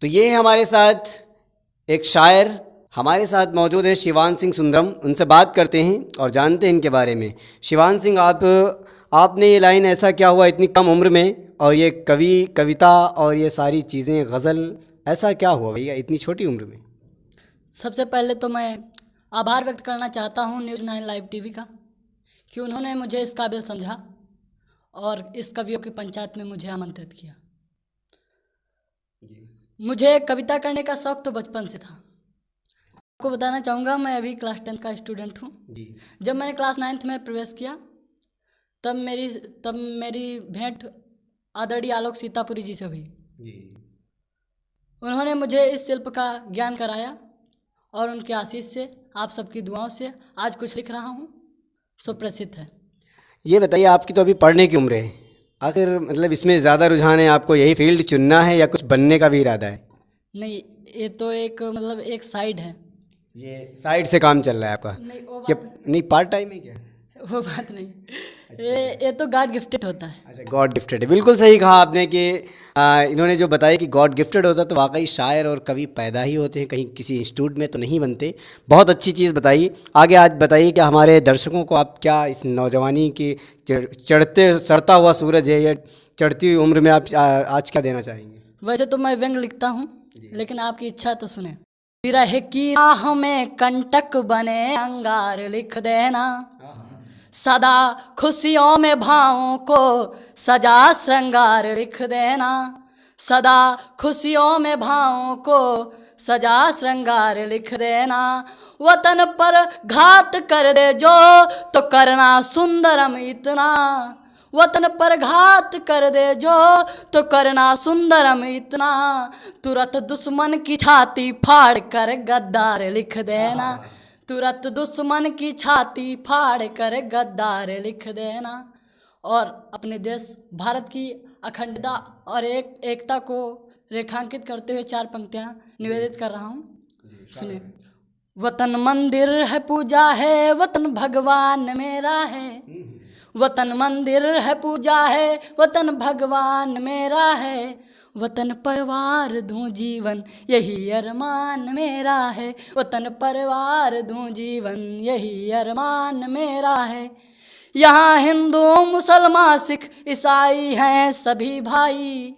तो ये है हमारे साथ एक शायर हमारे साथ मौजूद है शिवान सिंह सुंदरम। उनसे बात करते हैं और जानते हैं इनके बारे में। शिवान सिंह, आपने ये लाइन ऐसा क्या हुआ इतनी कम उम्र में, और ये कविता और ये सारी चीज़ें गज़ल, ऐसा क्या हुआ भैया इतनी छोटी उम्र में? सबसे पहले तो मैं आभार व्यक्त करना चाहता हूँ न्यूज़ 9 लाइव टीवी का कि उन्होंने मुझे इस काबिल समझा और इस कवियों की पंचायत में मुझे आमंत्रित किया। मुझे कविता करने का शौक़ तो बचपन से था। आपको बताना चाहूँगा, मैं अभी क्लास 10 का स्टूडेंट हूँ। जब मैंने क्लास 9th में प्रवेश किया तब मेरी भेंट आदरणीय आलोक सीतापुरी जी से हुई। उन्होंने मुझे इस शिल्प का ज्ञान कराया और उनके आशीष से, आप सबकी दुआओं से आज कुछ लिख रहा हूँ, सुप्रसिद्ध है। ये बताइए, आपकी तो अभी पढ़ने की उम्र है, आखिर मतलब इसमें ज़्यादा रुझान है आपको, यही फील्ड चुनना है या कुछ बनने का भी इरादा है? नहीं, ये तो एक साइड है। ये साइड से काम चल रहा है आपका? नहीं वो क्या बात नहीं, पार्ट टाइम है क्या? वो बात नहीं। ये तो गॉड गिफ्टेड होता है। अच्छा, गॉड गिफ्टेड है। बिल्कुल सही कहा आपने कि इन्होंने जो बताया कि गॉड गिफ्टेड होता तो वाकई शायर और कवि पैदा ही होते हैं, कहीं किसी इंस्टीट्यूट में तो नहीं बनते। बहुत अच्छी चीज़ बताई। आगे आज बताइए कि हमारे दर्शकों को आप क्या इस नौजवानी की चढ़ता हुआ सूरज है या चढ़ती हुई उम्र में आप आज क्या देना चाहेंगे? वैसे तो मैं व्यंग लिखता हूँ, लेकिन आपकी इच्छा तो सुने। विरह की राह में कंटक बने अंगार लिख देना, सदा खुशियों में भावों को सजा श्रृंगार लिख देना, सदा खुशियों में भावों को सजा श्रृंगार लिख देना। वतन पर घात कर दे जो तो करना सुंदरम इतना, वतन पर घात कर दे जो तो करना सुंदरम इतना, तुरंत दुश्मन की छाती फाड़ कर गद्दार लिख देना, तुरंत दुश्मन की छाती फाड़ कर गद्दार लिख देना। और अपने देश भारत की अखंडता और एकता को रेखांकित करते हुए 4 पंक्तियां निवेदित कर रहा हूँ, सुनिए। वतन मंदिर है, पूजा है, वतन भगवान मेरा है, वतन मंदिर है, पूजा है, वतन भगवान मेरा है, वतन परिवार दूं जीवन यही अरमान मेरा है, वतन परिवार दूं जीवन यही अरमान मेरा है। यहाँ हिंदू मुसलमान सिख ईसाई हैं सभी भाई,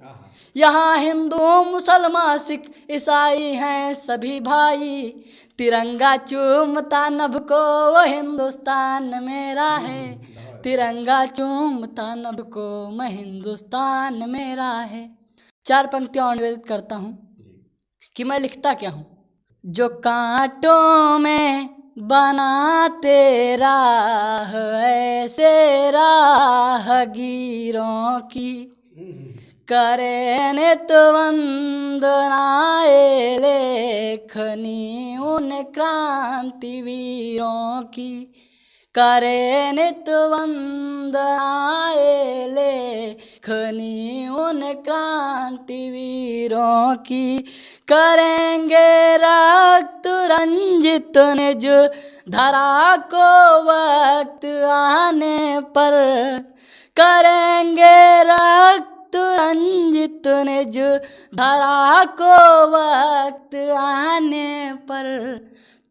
यहाँ हिंदू मुसलमान सिख ईसाई हैं सभी भाई, तिरंगा चूमता नभ को वो हिंदुस्तान मेरा है, तिरंगा चूमता नभ को मैं हिंदुस्तान मेरा है। 4 पंक्तियां और निवेदित करता हूँ कि मैं लिखता क्या हूँ। जो कांटों में बनाते राह ऐसे राहगीरों की, करे नित वंदनाए लेखनी उन क्रांतिवीरों की, करे नित वंदनाए लेखनी उन क्रांतिवीरों की, करेंगे रक्त रंजित निज धरा को वक्त आने पर, करेंगे रक्त रंजित निज धरा को वक्त आने पर,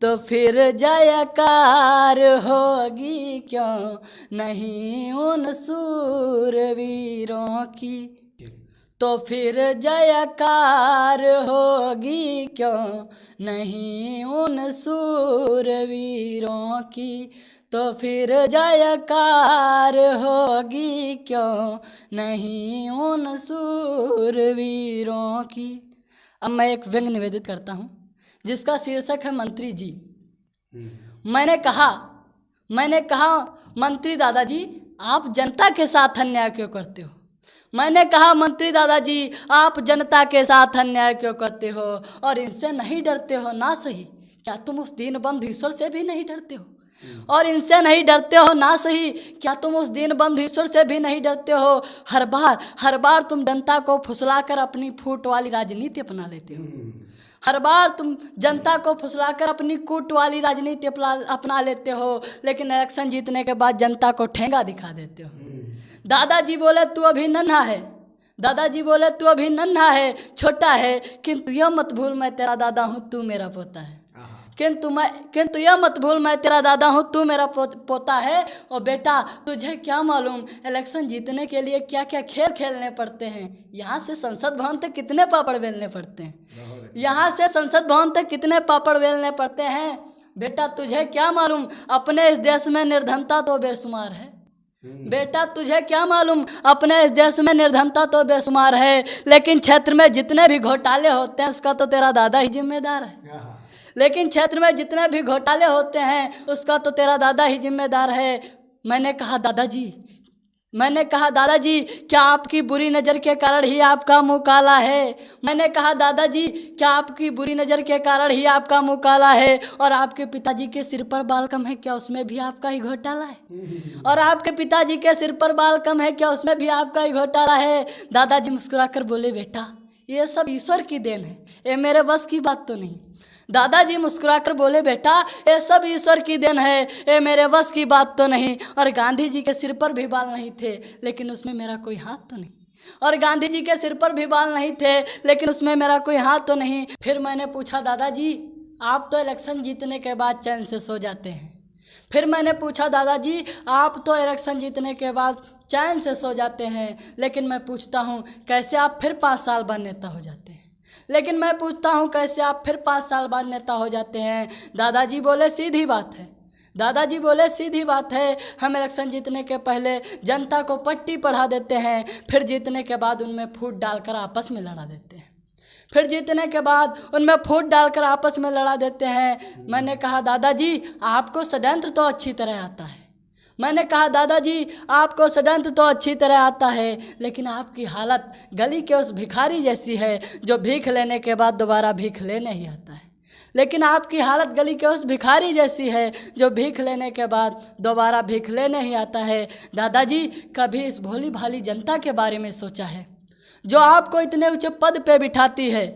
तो फिर जयकार होगी क्यों नहीं उन सूरवीरों की, तो फिर जयकार होगी क्यों नहीं उन सूरवीरों की, तो फिर जयकार होगी क्यों नहीं उन सूरवीरों की। अब मैं एक व्यंग निवेदित करता हूँ जिसका शीर्षक है मंत्री जी। मैंने कहा मंत्री दादाजी आप जनता के साथ अन्याय क्यों करते हो, मैंने कहा मंत्री दादाजी आप जनता के साथ अन्याय क्यों करते हो और इनसे नहीं डरते हो ना सही, क्या तुम उस दीनबंधु ईश्वर से भी नहीं डरते हो, और इनसे नहीं डरते हो ना सही, क्या तुम उस दीनबंधु ईश्वर से भी नहीं डरते हो। हर बार तुम जनता को फुसलाकर अपनी फूट वाली राजनीति अपना लेते हो, हर बार तुम जनता को फुसलाकर अपनी कूट वाली राजनीति अपना लेते हो, लेकिन इलेक्शन जीतने के बाद जनता को ठेंगा दिखा देते हो। दादाजी बोले तू अभी नन्हा है, दादाजी बोले तू अभी नन्हा है, छोटा है, किंतु यह मत भूल मैं तेरा दादा हूँ, तू मेरा पोता है। किंतु यह मत भूल मैं तेरा दादा हूँ, तू मेरा पोता है। और बेटा तुझे क्या मालूम इलेक्शन जीतने के लिए क्या क्या खेल खेलने पड़ते हैं। यहाँ से संसद भवन तक कितने पापड़ बेलने पड़ते हैं, यहाँ से संसद भवन तक कितने पापड़ बेलने पड़ते हैं। बेटा तुझे क्या मालूम अपने इस देश में निर्धनता तो बेशुमार है। बेटा तुझे क्या मालूम अपने इस देश में निर्धनता तो बेशुमार है, लेकिन क्षेत्र में जितने भी घोटाले होते हैं उसका तो तेरा दादा ही जिम्मेदार है। लेकिन क्षेत्र में जितने भी घोटाले होते हैं उसका तो तेरा दादा ही जिम्मेदार है। मैंने कहा दादाजी क्या आपकी बुरी नज़र के कारण ही आपका मुंह काला है। मैंने कहा दादाजी क्या आपकी बुरी नज़र के कारण ही आपका मुंह काला है। और आपके पिताजी के सिर पर बाल कम है क्या, उसमें भी आपका ही घोटाला है। और आपके पिताजी के सिर पर बाल कम है क्या, उसमें भी आपका ही घोटाला है। दादाजी मुस्कुराकर बोले बेटा ये सब ईश्वर की देन है, ये मेरे बस की बात तो नहीं। दादाजी मुस्कुराकर बोले बेटा ये सब ईश्वर की देन है, ये मेरे बस की बात तो नहीं। और गांधी जी के सिर पर भी बाल नहीं थे लेकिन उसमें मेरा कोई हाथ तो नहीं। और गांधी जी के सिर पर भी बाल नहीं थे लेकिन उसमें मेरा कोई हाथ तो नहीं। फिर मैंने पूछा दादाजी आप तो इलेक्शन जीतने के बाद चैन से सो जाते हैं। फिर मैंने पूछा दादाजी आप तो इलेक्शन जीतने के बाद चैन से सो जाते हैं, लेकिन मैं पूछता हूँ कैसे आप फिर 5 साल बाद नेता हो जाते हैं। लेकिन मैं पूछता हूँ कैसे आप फिर 5 साल बाद नेता हो जाते हैं। दादाजी बोले सीधी बात है। दादाजी बोले सीधी बात है, हम इलेक्शन जीतने के पहले जनता को पट्टी पढ़ा देते हैं, फिर जीतने के बाद उनमें फूट डालकर आपस में लड़ा देते हैं। फिर जीतने के बाद उनमें फूट डालकर आपस में लड़ा देते हैं। मैंने कहा दादाजी आपको षड्यंत्र तो अच्छी तरह आता है। मैंने कहा दादाजी आपको षड्यंत्र तो अच्छी तरह आता है, लेकिन आपकी हालत गली के उस भिखारी जैसी है जो भीख लेने के बाद दोबारा भीख लेने ही आता है। लेकिन आपकी हालत गली के उस भिखारी जैसी है जो भीख लेने के बाद दोबारा भीख लेने ही आता है। दादाजी कभी इस भोली भाली जनता के बारे में सोचा है जो आपको इतने ऊंचे पद पे बिठाती है।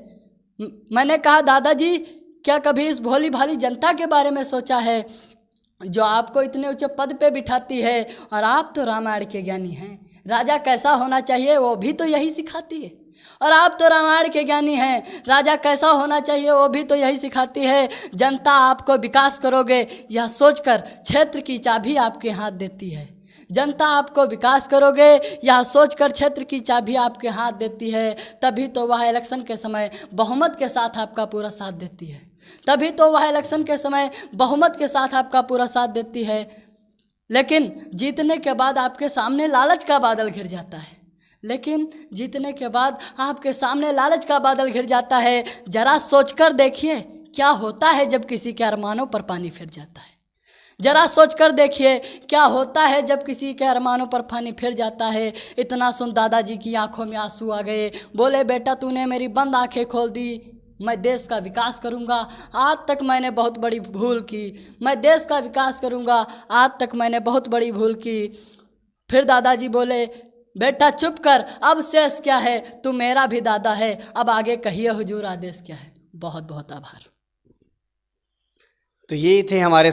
मैंने कहा दादाजी क्या कभी इस भोली भाली जनता के बारे में सोचा है जो आपको इतने ऊंचे पद पे बिठाती है। और आप तो रामायण के ज्ञानी हैं, राजा कैसा होना चाहिए वो भी तो यही सिखाती है। और आप तो रामायण के ज्ञानी हैं, राजा कैसा होना चाहिए वो भी तो यही सिखाती है। जनता आपको विकास करोगे यह सोचकर क्षेत्र की चाबी आपके हाथ देती है। जनता आपको विकास करोगे यह सोचकर क्षेत्र की चाबी आपके हाथ देती है, तभी तो वह इलेक्शन के समय बहुमत के साथ आपका पूरा साथ देती है। तभी तो वह इलेक्शन के समय बहुमत के साथ आपका पूरा साथ देती है। लेकिन जीतने के बाद आपके सामने लालच का बादल घिर जाता है। लेकिन जीतने के बाद आपके सामने लालच का बादल घिर जाता है। जरा सोचकर देखिए क्या होता है जब किसी के अरमानों पर पानी फिर जाता है। जरा सोचकर देखिए क्या होता है जब किसी के अरमानों पर पानी फिर जाता है। इतना सुन दादाजी की आंखों में आंसू आ गए। बोले बेटा तूने मेरी बंद आंखें खोल दी, मैं देश का विकास करूंगा। आज तक मैंने बहुत बड़ी भूल की, मैं देश का विकास करूंगा। आज तक मैंने बहुत बड़ी भूल की। फिर दादाजी बोले बेटा चुप कर, अब शेष क्या है, तू मेरा भी दादा है, अब आगे कहिए हुजूर आदेश क्या है। बहुत बहुत आभार। तो ये थे हमारे